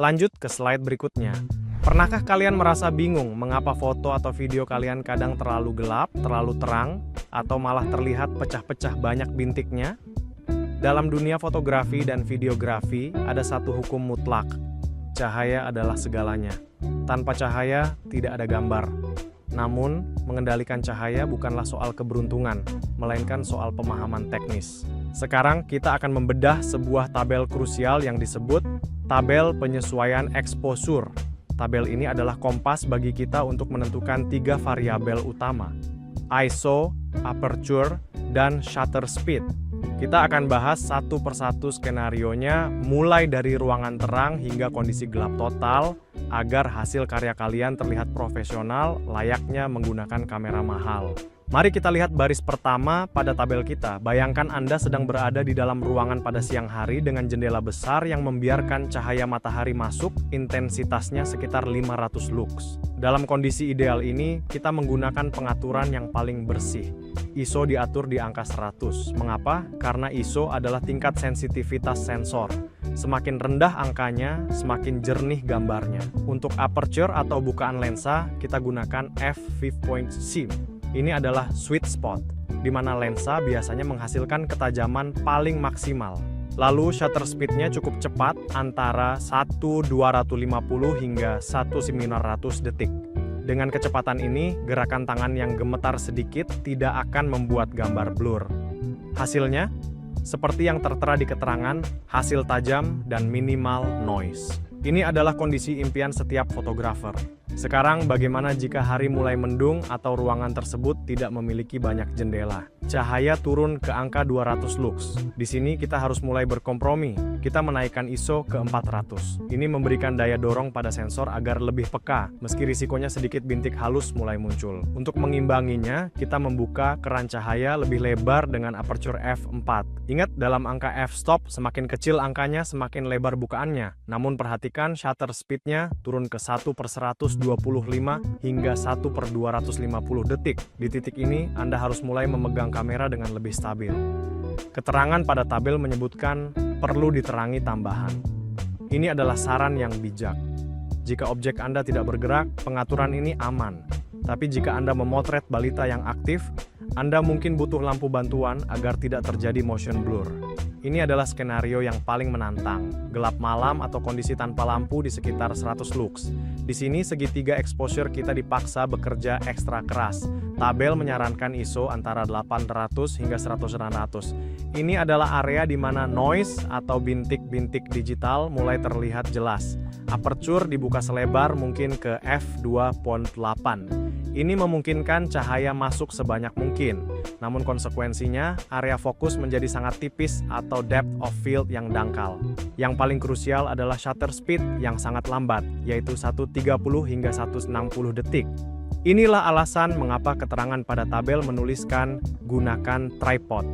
Lanjut ke slide berikutnya. Pernahkah kalian merasa bingung mengapa foto atau video kalian kadang terlalu gelap, terlalu terang, atau malah terlihat pecah-pecah banyak bintiknya? Dalam dunia fotografi dan videografi, ada satu hukum mutlak. Cahaya adalah segalanya. Tanpa cahaya, tidak ada gambar. Namun, mengendalikan cahaya bukanlah soal keberuntungan, melainkan soal pemahaman teknis. Sekarang kita akan membedah sebuah tabel krusial yang disebut tabel penyesuaian exposure. Tabel ini adalah kompas bagi kita untuk menentukan 3 variabel utama: ISO, aperture, dan shutter speed. Kita akan bahas satu persatu skenarionya, mulai dari ruangan terang hingga kondisi gelap total, agar hasil karya kalian terlihat profesional layaknya menggunakan kamera mahal. Mari kita lihat baris pertama pada tabel kita. Bayangkan Anda sedang berada di dalam ruangan pada siang hari dengan jendela besar yang membiarkan cahaya matahari masuk, intensitasnya sekitar 500 lux. Dalam kondisi ideal ini, kita menggunakan pengaturan yang paling bersih. ISO diatur di angka 100. Mengapa? Karena ISO adalah tingkat sensitivitas sensor. Semakin rendah angkanya, semakin jernih gambarnya. Untuk aperture atau bukaan lensa, kita gunakan f/5.c. Ini adalah sweet spot, di mana lensa biasanya menghasilkan ketajaman paling maksimal. Lalu shutter speednya cukup cepat, antara 1.250 hingga 1.900 detik. Dengan kecepatan ini, gerakan tangan yang gemetar sedikit tidak akan membuat gambar blur. Hasilnya, seperti yang tertera di keterangan, hasil tajam dan minimal noise. Ini adalah kondisi impian setiap fotografer. Sekarang bagaimana jika hari mulai mendung atau ruangan tersebut tidak memiliki banyak jendela? Cahaya turun ke angka 200 lux. Di sini kita harus mulai berkompromi. Kita menaikkan ISO ke 400. Ini memberikan daya dorong pada sensor agar lebih peka, meski risikonya sedikit bintik halus mulai muncul. Untuk mengimbanginya, kita membuka keran cahaya lebih lebar dengan aperture f/4. Ingat, dalam angka f-stop, semakin kecil angkanya, semakin lebar bukaannya. Namun perhatikan shutter speednya turun ke 1/125 hingga 1/250 detik. Di titik ini, Anda harus mulai memegang kamera dengan lebih stabil. Keterangan pada tabel menyebutkan perlu diterangi tambahan. Ini adalah saran yang bijak. Jika objek Anda tidak bergerak, pengaturan ini aman. Tapi jika Anda memotret balita yang aktif, Anda mungkin butuh lampu bantuan agar tidak terjadi motion blur. Ini adalah skenario yang paling menantang, gelap malam atau kondisi tanpa lampu di sekitar 100 lux. Di sini segitiga exposure kita dipaksa bekerja ekstra keras. Tabel menyarankan ISO antara 800 hingga 100-900. Ini adalah area di mana noise atau bintik-bintik digital mulai terlihat jelas. Aperture dibuka selebar mungkin ke f/2.8. Ini memungkinkan cahaya masuk sebanyak mungkin. Namun konsekuensinya, area fokus menjadi sangat tipis atau depth of field yang dangkal. Yang paling krusial adalah shutter speed yang sangat lambat, yaitu 130 hingga 160 detik. Inilah alasan mengapa keterangan pada tabel menuliskan gunakan tripod.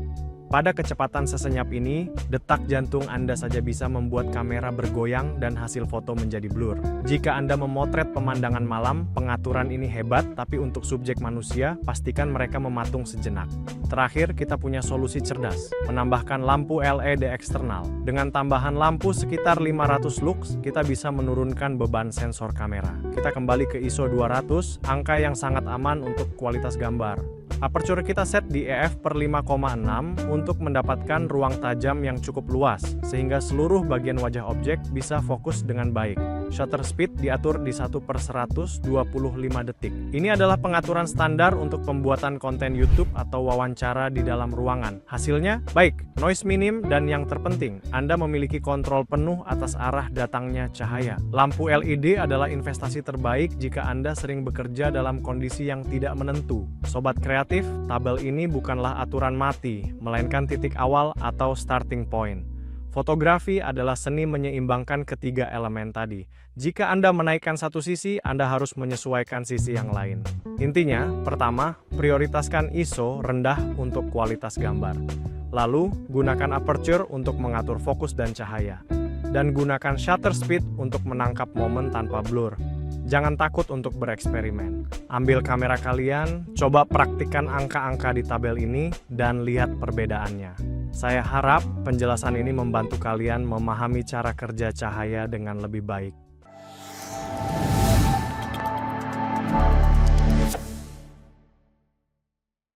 Pada kecepatan sesenyap ini, detak jantung Anda saja bisa membuat kamera bergoyang dan hasil foto menjadi blur. Jika Anda memotret pemandangan malam, pengaturan ini hebat, tapi untuk subjek manusia, pastikan mereka mematung sejenak. Terakhir, kita punya solusi cerdas, menambahkan lampu LED eksternal. Dengan tambahan lampu sekitar 500 lux, kita bisa menurunkan beban sensor kamera. Kita kembali ke ISO 200, angka yang sangat aman untuk kualitas gambar. Aperture kita set di EF/5,6 untuk mendapatkan ruang tajam yang cukup luas, sehingga seluruh bagian wajah objek bisa fokus dengan baik. Shutter speed diatur di 1/125 detik. Ini adalah pengaturan standar untuk pembuatan konten YouTube atau wawancara di dalam ruangan. Hasilnya, baik, noise minim, dan yang terpenting, Anda memiliki kontrol penuh atas arah datangnya cahaya. Lampu LED adalah investasi terbaik jika Anda sering bekerja dalam kondisi yang tidak menentu. Sobat kreatif, tabel ini bukanlah aturan mati, melainkan titik awal atau starting point. Fotografi adalah seni menyeimbangkan ketiga elemen tadi. Jika Anda menaikkan satu sisi, Anda harus menyesuaikan sisi yang lain. Intinya, pertama, prioritaskan ISO rendah untuk kualitas gambar. Lalu, gunakan aperture untuk mengatur fokus dan cahaya. Dan gunakan shutter speed untuk menangkap momen tanpa blur. Jangan takut untuk bereksperimen. Ambil kamera kalian, coba praktikkan angka-angka di tabel ini, dan lihat perbedaannya. Saya harap penjelasan ini membantu kalian memahami cara kerja cahaya dengan lebih baik.